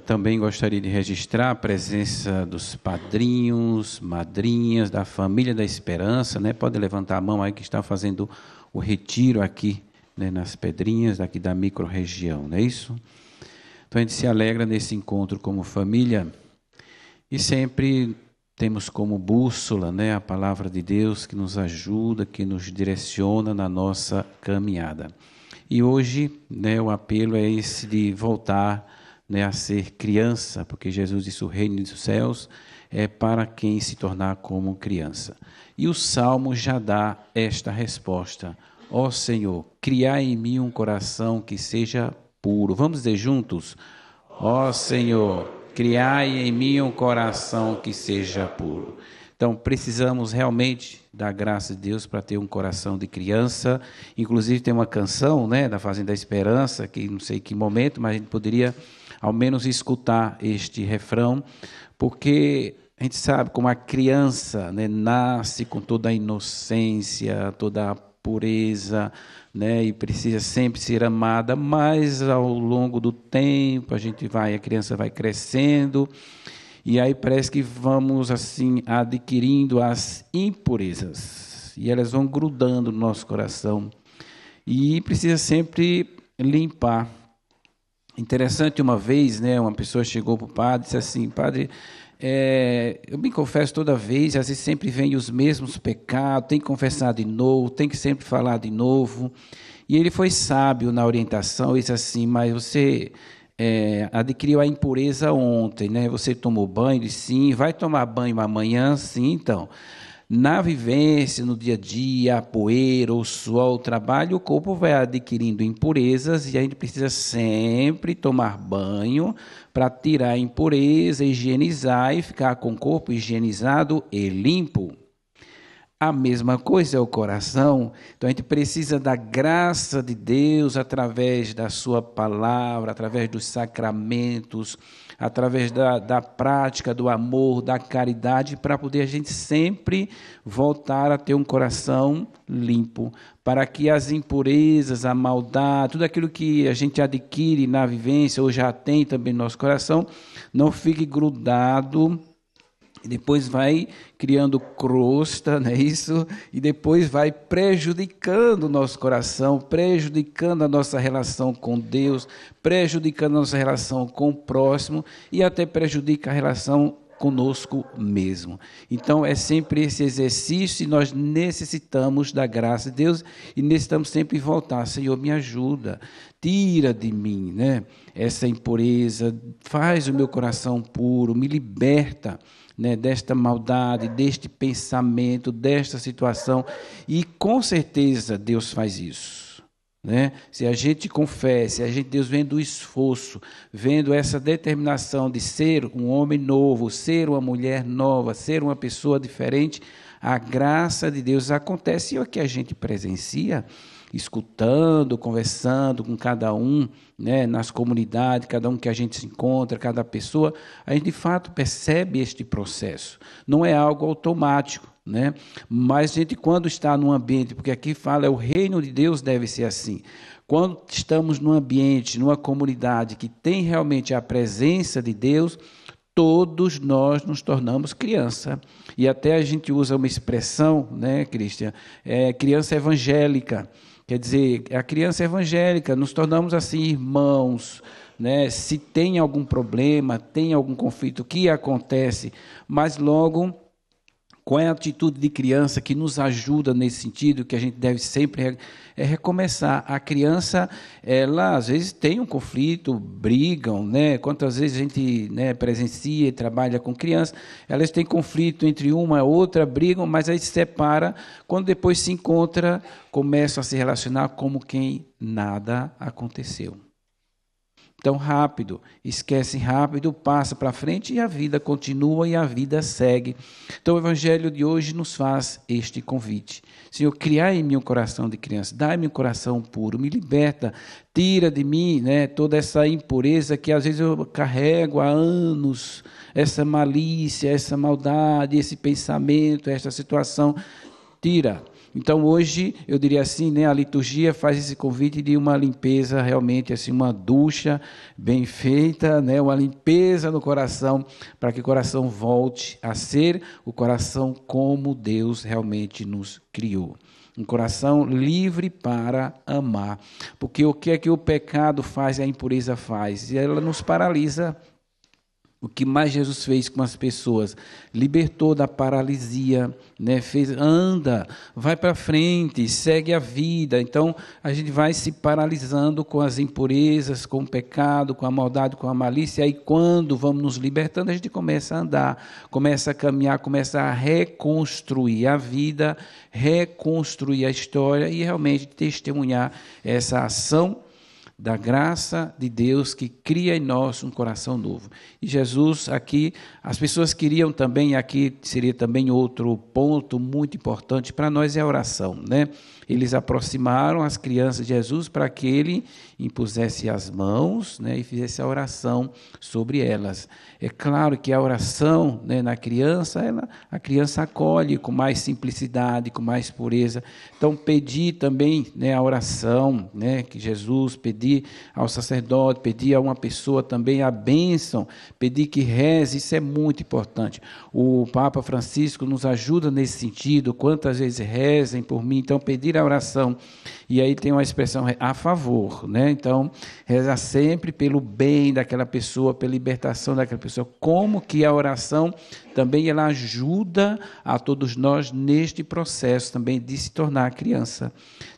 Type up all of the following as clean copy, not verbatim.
Também gostaria de registrar a presença dos padrinhos, madrinhas, da família da Esperança, né? Pode levantar a mão aí que está fazendo o retiro aqui, né, nas Pedrinhas, aqui da microrregião, não é isso? Então a gente se alegra nesse encontro como família e sempre temos como bússola, né, a palavra de Deus que nos ajuda, que nos direciona na nossa caminhada. E hoje, né, o apelo é esse de voltar, né, a ser criança, porque Jesus disse: o reino dos céus é para quem se tornar como criança. E o Salmo já dá esta resposta: ó Senhor, criai em mim um coração que seja puro. Vamos dizer juntos: ó Senhor, criai em mim um coração que seja puro. Então, precisamos realmente da graça de Deus para ter um coração de criança. Inclusive, tem uma canção, né, da Fazenda da Esperança, que não sei que momento, mas a gente poderia ao menos escutar este refrão, porque a gente sabe como a criança, né, nasce com toda a inocência, toda a pureza, né, e precisa sempre ser amada, mas ao longo do tempo a criança vai crescendo, e aí parece que vamos assim adquirindo as impurezas, e elas vão grudando no nosso coração, e precisa sempre limpar. Interessante, uma vez, né, uma pessoa chegou para o padre e disse assim: padre, eu me confesso toda vez, às vezes sempre vem os mesmos pecados, tem que confessar de novo, tem que sempre falar de novo. E ele foi sábio na orientação, e disse assim: mas você adquiriu a impureza ontem, né? Você tomou banho? Ele: sim. Vai tomar banho amanhã? Sim. Então, na vivência, no dia a dia, a poeira, o suor, o trabalho, o corpo vai adquirindo impurezas e a gente precisa sempre tomar banho para tirar a impureza, higienizar e ficar com o corpo higienizado e limpo. A mesma coisa é o coração. Então a gente precisa da graça de Deus através da sua palavra, através dos sacramentos, através da prática do amor, da caridade, para poder a gente sempre voltar a ter um coração limpo, para que as impurezas, a maldade, tudo aquilo que a gente adquire na vivência ou já tem também no nosso coração, não fique grudado. E depois vai criando crosta, não é isso? E depois vai prejudicando o nosso coração, prejudicando a nossa relação com Deus, prejudicando a nossa relação com o próximo e até prejudica a relação conosco mesmo. Então, é sempre esse exercício e nós necessitamos da graça de Deus e necessitamos sempre voltar: Senhor, me ajuda, tira de mim, né, essa impureza, faz o meu coração puro, me liberta, né, desta maldade, deste pensamento, desta situação. E com certeza Deus faz isso, né? Se a gente confessa, Deus vendo o esforço, vendo essa determinação de ser um homem novo, ser uma mulher nova, ser uma pessoa diferente, a graça de Deus acontece. E é o que a gente presencia, escutando, conversando com cada um, né, nas comunidades, cada um que a gente se encontra, cada pessoa, a gente de fato percebe este processo. Não é algo automático, né? Mas a gente, quando está num ambiente, porque aqui fala, o reino de Deus deve ser assim. Quando estamos num ambiente, numa comunidade que tem realmente a presença de Deus, todos nós nos tornamos criança. E até a gente usa uma expressão, né, Cristian? Criança evangélica. Quer dizer, a criança evangélica, nos tornamos assim irmãos, né? Se tem algum problema, tem algum conflito que acontece, mas logo, qual é a atitude de criança que nos ajuda nesse sentido, que a gente deve sempre recomeçar? A criança, ela às vezes tem um conflito, brigam, né? Quantas vezes a gente, né, presencia e trabalha com crianças, elas têm conflito entre uma e outra, brigam, mas aí se separa, quando depois se encontra, começam a se relacionar como quem nada aconteceu. Então, rápido, esquece rápido, passa para frente e a vida continua e a vida segue. Então, o Evangelho de hoje nos faz este convite. Senhor, criai em mim um coração de criança, dai-me um coração puro, me liberta, tira de mim, né, toda essa impureza que às vezes eu carrego há anos, essa malícia, essa maldade, esse pensamento, essa situação, tira. Então, hoje, eu diria assim, né, a liturgia faz esse convite de uma limpeza, realmente, assim, uma ducha bem feita, né, uma limpeza no coração, para que o coração volte a ser o coração como Deus realmente nos criou. Um coração livre para amar. Porque o que é que o pecado faz e a impureza faz? E ela nos paralisa. O que mais Jesus fez com as pessoas? Libertou da paralisia, né? Anda, vai para frente, segue a vida. Então, a gente vai se paralisando com as impurezas, com o pecado, com a maldade, com a malícia. E aí, quando vamos nos libertando, a gente começa a andar, começa a caminhar, começa a reconstruir a vida, reconstruir a história e realmente testemunhar essa ação da graça de Deus que cria em nós um coração novo. E Jesus aqui, as pessoas queriam também, aqui seria também outro ponto muito importante para nós, é a oração, né? Eles aproximaram as crianças de Jesus para que ele impusesse as mãos, né, e fizesse a oração sobre elas. É claro que a oração, né, na criança, a criança acolhe com mais simplicidade, com mais pureza. Então, pedir também, né, a oração, né, que Jesus, pedir ao sacerdote, pedir a uma pessoa também a bênção, pedir que reze, isso é muito importante. O Papa Francisco nos ajuda nesse sentido, quantas vezes rezem por mim, então pedir a oração, e aí tem uma expressão a favor, né? Então, rezar sempre pelo bem daquela pessoa, pela libertação daquela pessoa, como que a oração também ela ajuda a todos nós neste processo também de se tornar criança.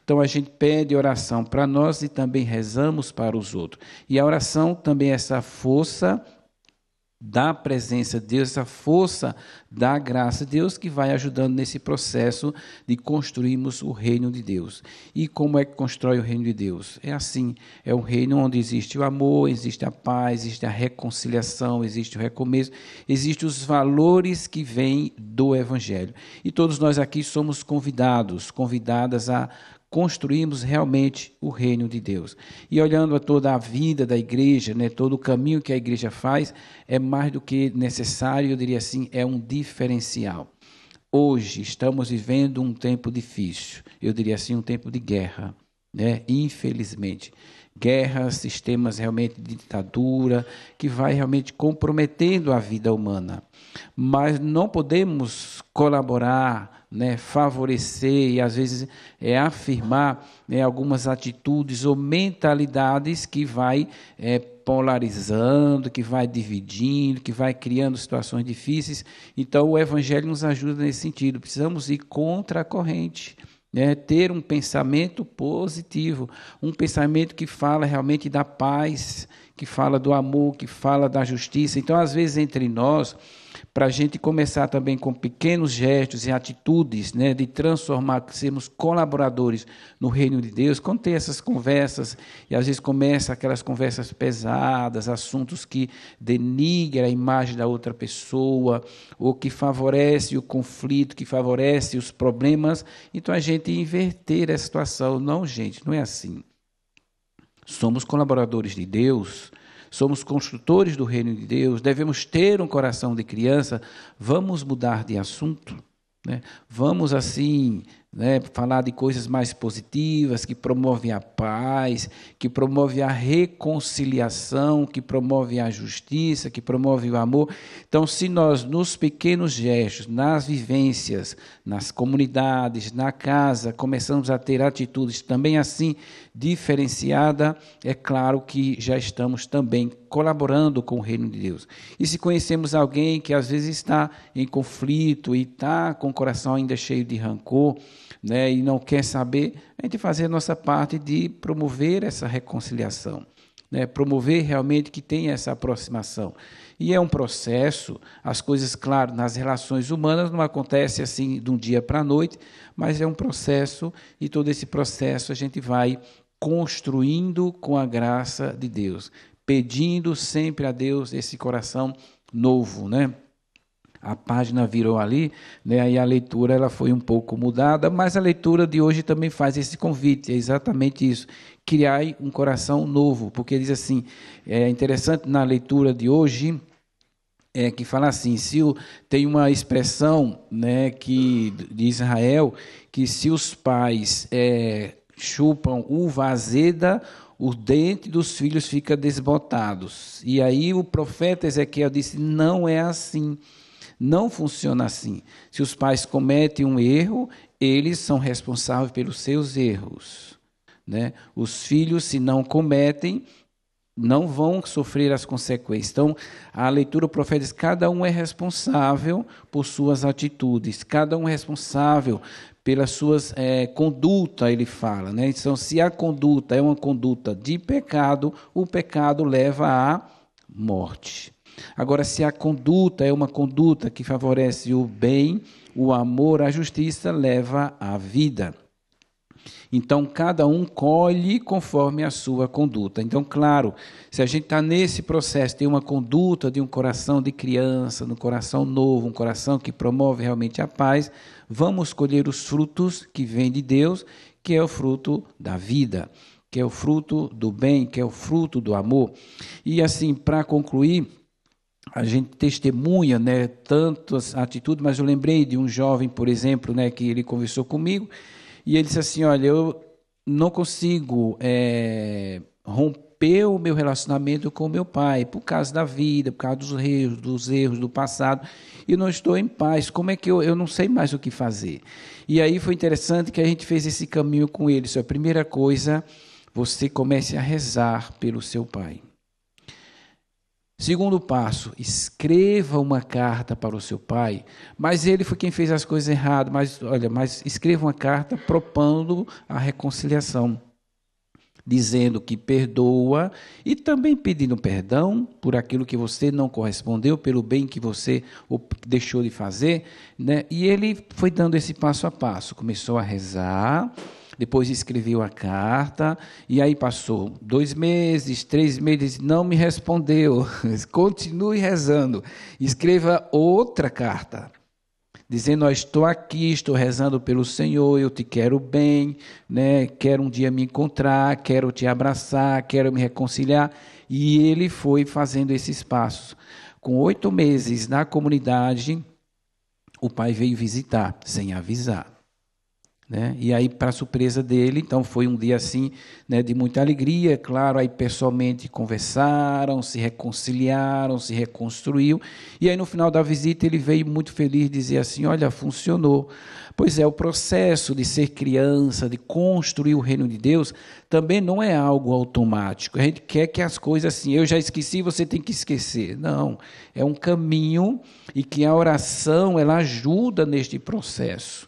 Então, a gente pede oração para nós e também rezamos para os outros. E a oração também é essa força da presença de Deus, essa força da graça de Deus que vai ajudando nesse processo de construirmos o reino de Deus. E como é que constrói o reino de Deus? É assim, é um reino onde existe o amor, existe a paz, existe a reconciliação, existe o recomeço, existem os valores que vêm do Evangelho. E todos nós aqui somos convidadas a construímos realmente o reino de Deus. E olhando a toda a vida da igreja, né, todo o caminho que a igreja faz, é mais do que necessário, eu diria assim, é um diferencial. Hoje estamos vivendo um tempo difícil, eu diria assim, um tempo de guerra, né, infelizmente. Guerra, sistemas realmente de ditadura, que vai realmente comprometendo a vida humana. Mas não podemos colaborar, né, favorecer e às vezes afirmar, né, algumas atitudes ou mentalidades que vai polarizando, que vai dividindo, que vai criando situações difíceis. Então o Evangelho nos ajuda nesse sentido, precisamos ir contra a corrente. Ter um pensamento positivo, um pensamento que fala realmente da paz, que fala do amor, que fala da justiça. Então, às vezes, entre nós, para a gente começar também com pequenos gestos e atitudes, né, de transformar, sermos colaboradores no reino de Deus, quando tem essas conversas, e às vezes começa aquelas conversas pesadas, assuntos que denigram a imagem da outra pessoa, ou que favorece o conflito, que favorece os problemas, então a gente inverter essa situação. Não, gente, não é assim. Somos colaboradores de Deus, somos construtores do reino de Deus, devemos ter um coração de criança, vamos mudar de assunto, né? Vamos assim, né, falar de coisas mais positivas, que promovem a paz, que promovem a reconciliação, que promovem a justiça, que promovem o amor. Então, se nós, nos pequenos gestos, nas vivências, nas comunidades, na casa, começamos a ter atitudes também assim diferenciadas, é claro que já estamos também colaborando com o reino de Deus. E se conhecemos alguém que às vezes está em conflito e está com o coração ainda cheio de rancor, né, e não quer saber, a gente fazer a nossa parte de promover essa reconciliação, né, promover realmente que tenha essa aproximação. E é um processo, as coisas, claro, nas relações humanas não acontece assim de um dia para a noite, mas é um processo e todo esse processo a gente vai construindo com a graça de Deus, pedindo sempre a Deus esse coração novo, né? A página virou ali, né? Aí a leitura ela foi um pouco mudada, mas a leitura de hoje também faz esse convite, é exatamente isso, criar um coração novo, porque diz assim, é interessante na leitura de hoje, que fala assim, tem uma expressão, né, de Israel, que se os pais chupam uva azeda, o dente dos filhos fica desbotados. E aí o profeta Ezequiel disse, não é assim, não funciona assim. Se os pais cometem um erro, eles são responsáveis pelos seus erros, né? Os filhos, se não cometem, não vão sofrer as consequências. Então, a leitura do profeta diz, cada um é responsável por suas atitudes, cada um é responsável pelas suas conduta, ele fala, né? Então, se a conduta é uma conduta de pecado, o pecado leva à morte. Agora, se a conduta é uma conduta que favorece o bem, o amor, a justiça, leva à vida. Então, cada um colhe conforme a sua conduta. Então, claro, se a gente está nesse processo, tem uma conduta de um coração de criança, um coração novo, um coração que promove realmente a paz, vamos colher os frutos que vêm de Deus, que é o fruto da vida, que é o fruto do bem, que é o fruto do amor. E assim, para concluir, a gente testemunha, né, tantas atitudes, mas eu lembrei de um jovem, por exemplo, né, que ele conversou comigo, e ele disse assim, olha, eu não consigo romper o meu relacionamento com o meu pai, por causa da vida, por causa dos erros do passado, e não estou em paz, como é que eu não sei mais o que fazer? E aí foi interessante que a gente fez esse caminho com ele. A primeira coisa, você comece a rezar pelo seu pai. Segundo passo, escreva uma carta para o seu pai, mas ele foi quem fez as coisas erradas, mas escreva uma carta propondo a reconciliação, dizendo que perdoa e também pedindo perdão por aquilo que você não correspondeu, pelo bem que você deixou de fazer, né? E ele foi dando esse passo a passo, começou a rezar, depois escreveu a carta, e aí passou 2 meses, 3 meses, não me respondeu. Continue rezando. Escreva outra carta, dizendo, estou aqui, estou rezando pelo Senhor, eu te quero bem, né? Quero um dia me encontrar, quero te abraçar, quero me reconciliar. E ele foi fazendo esses passos. Com 8 meses na comunidade, o pai veio visitar, sem avisar. Né? E aí, para surpresa dele, então foi um dia assim, né, de muita alegria, claro, aí pessoalmente conversaram, se reconciliaram, se reconstruiu, e aí no final da visita ele veio muito feliz dizer assim, olha, funcionou. Pois é, o processo de ser criança, de construir o reino de Deus, também não é algo automático. A gente quer que as coisas assim, eu já esqueci, você tem que esquecer. Não, é um caminho e que a oração, ela ajuda neste processo.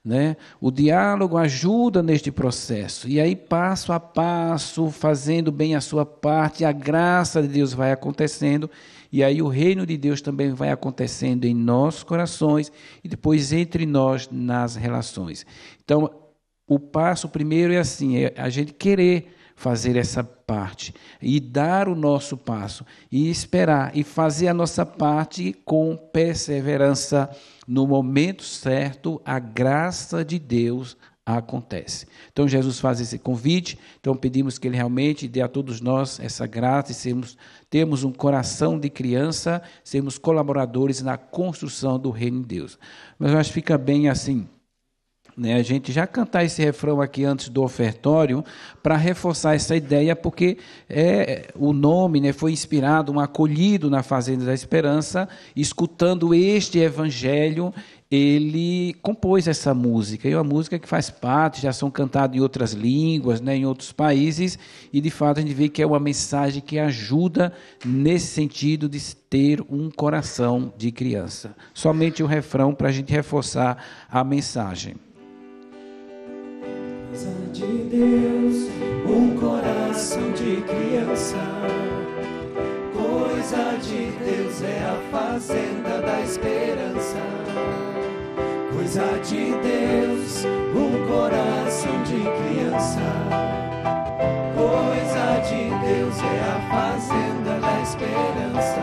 Né? O diálogo ajuda neste processo, e aí passo a passo, fazendo bem a sua parte, a graça de Deus vai acontecendo, e aí o reino de Deus também vai acontecendo em nossos corações, e depois entre nós nas relações. Então, o passo primeiro é assim, é a gente querer fazer essa parte, e dar o nosso passo, e esperar, e fazer a nossa parte com perseverança. No momento certo, a graça de Deus acontece. Então, Jesus faz esse convite, então pedimos que Ele realmente dê a todos nós essa graça e termos um coração de criança, sermos colaboradores na construção do reino de Deus. Mas eu acho que fica bem assim, né, a gente já cantar esse refrão aqui antes do ofertório, para reforçar essa ideia, porque o nome, né, foi inspirado, um acolhido na Fazenda da Esperança, escutando este evangelho, ele compôs essa música, e é uma música que faz parte, já são cantadas em outras línguas, né, em outros países, e de fato a gente vê que é uma mensagem que ajuda nesse sentido de ter um coração de criança. Somente o refrão para a gente reforçar a mensagem. Coisa de Deus, um coração de criança. Coisa de Deus é a fazenda da esperança. Coisa de Deus, um coração de criança. Coisa de Deus é a fazenda da esperança.